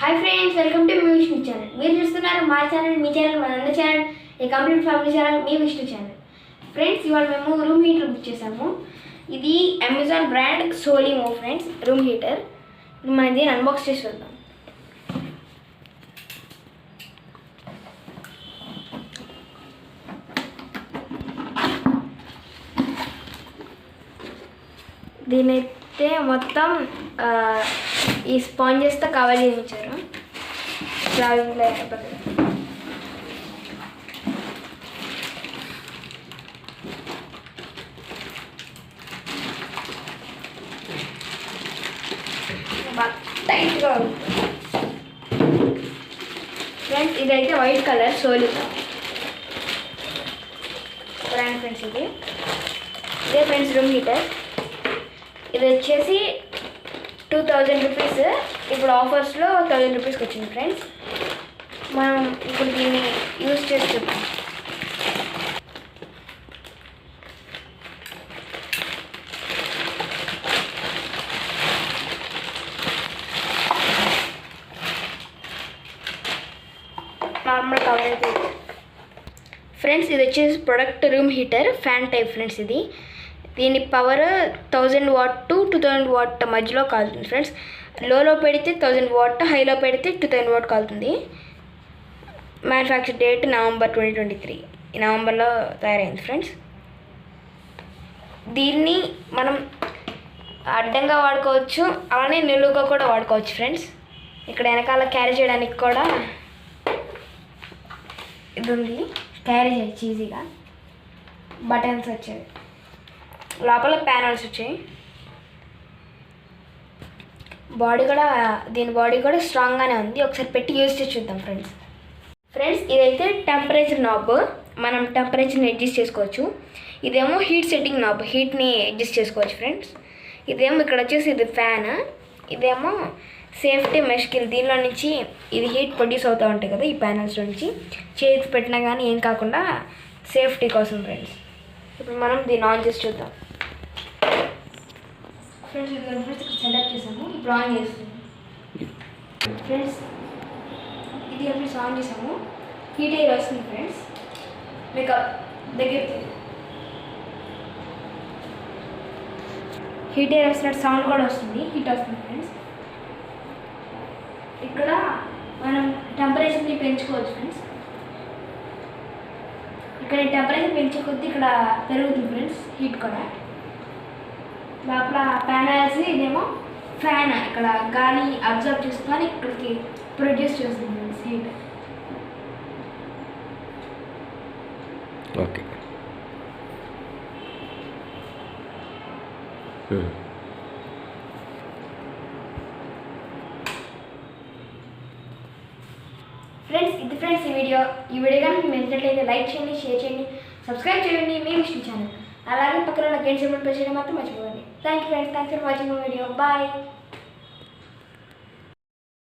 Hi friends, welcome to మీ Vishnu channel. మీరు చూస్తున్నారు మా ఛానల్, మీ ఛానల్, మనందరి ఛానల్, ఈ కంప్లీట్ ఫ్యామిలీ ఛానల్ మీ విష్ణు ఛానల్. ఫ్రెండ్స్, ఇవాళ మేము రూమ్ హీటర్ బుక్ చేసాము. ఇది Amazon brand Solimo friends room heater. మనం దీన్ని అన్బాక్స్ చేసి చూద్దాం. దీనైతే మొత్తం ఈ స్పాంజెస్తో కవర్ చేసి ఇచ్చారు. టైట్గా ఫ్రెండ్స్, ఇదైతే white colour Solimo brand friends. ఇదే ఫ్రెండ్స్ రూమ్ హీటర్. ఇది వచ్చేసి 2000 రూపీస్. ఇప్పుడు ఆఫర్స్లో 1000 రూపీస్కి వచ్చింది ఫ్రెండ్స్. మనం ఇప్పుడు దీన్ని యూజ్ చేసి చూద్దాం. నార్మల్ కవర్ అయితే ఫ్రెండ్స్, ఇది వచ్చేసి product room heater fan type friends. దీని పవర్ 1000 వాట్ టు 2000 వాట్ మధ్యలో కాలుతుంది ఫ్రెండ్స్. లోలో పెడితే 1000 వాట్, హైలో పెడితే 2000 వాట్ కాలుతుంది. Manufacture date November 2023. ఈ నవంబర్లో తయారైంది ఫ్రెండ్స్. దీన్ని మనం అడ్డంగా వాడుకోవచ్చు, అలానే నిలువుగా కూడా వాడుకోవచ్చు ఫ్రెండ్స్. ఇక్కడ వెనకాల క్యారీ చేయడానికి కూడా ఇది ఉంది. క్యారీ చేయొచ్చు ఈజీగా. బటన్స్ వచ్చాయి, లోపల ప్యానల్స్ వచ్చాయి. దీని బాడీ కూడా స్ట్రాంగ్గానే ఉంది. ఒకసారి పెట్టి యూజ్ చేసి చూద్దాం ఫ్రెండ్స్. ఇదైతే టెంపరేచర్ నాబ్. మనం టెంపరేచర్ని అడ్జస్ట్ చేసుకోవచ్చు. ఇదేమో హీట్ సెట్టింగ్ నాబ్, హీట్ని అడ్జస్ట్ చేసుకోవచ్చు ఫ్రెండ్స్. ఇదేమో ఇక్కడ వచ్చేసి ఇది ఫ్యాన్. ఇదేమో సేఫ్టీ మెష్కిల్. దీనిలో నుంచి ఇది హీట్ ప్రొడ్యూస్ అవుతూ ఉంటాయి కదా, ఈ ప్యానల్స్లో నుంచి చేతి పెట్టినా కానీ ఏం కాకుండా సేఫ్టీ కోసం ఫ్రెండ్స్. ఇప్పుడు మనం దీన్ని ఆన్ చేసి చూద్దాం ఫ్రెండ్స్. సెటప్ చేసాము, ఇప్పుడు ఆన్ చేస్తాము ఫ్రెండ్స్. ఇది ఫ్రెండ్స్ ఆన్ చేసాము. హీట్ ఎయిర్ వస్తుంది ఫ్రెండ్స్. మీకు దగ్గరికి హీట్ ఎయిర్ వస్తున్నట్టు సౌండ్ కూడా వస్తుంది, హీట్ వస్తుంది ఫ్రెండ్స్. ఇక్కడ మనం టెంపరేచర్ని పెంచుకోవచ్చు ఫ్రెండ్స్. ఇక్కడ టెంపరేచర్ పెంచే కొద్దీ ఇక్కడ పెరుగుతుంది ఫ్రెండ్స్ హీట్ కూడా. లోపల ప్యానల్స్, ఇదేమో ఫ్యాన్. ఇక్కడ గాలి అబ్జర్వ్ చేసుకొని ఇక్కడికి ప్రొడ్యూస్ చేస్తుంది ఫ్రెండ్స్ హీట్. ఓకే. ఫ్రెండ్స్, ఇది ఫ్రెండ్స్ ఈ వీడియో కానీ మీకు నచ్చినట్లయితే లైక్ చేయండి, షేర్ చేయండి, సబ్స్క్రైబ్ చేయండి మీ విష్ణు ఛానల్. అలాగే పక్కన ఉన్న గంట సింబల్ ప్రెస్ చేయడం మాత్రం మర్చిపోకండి. Thank you friends, thanks for watching my video. Bye.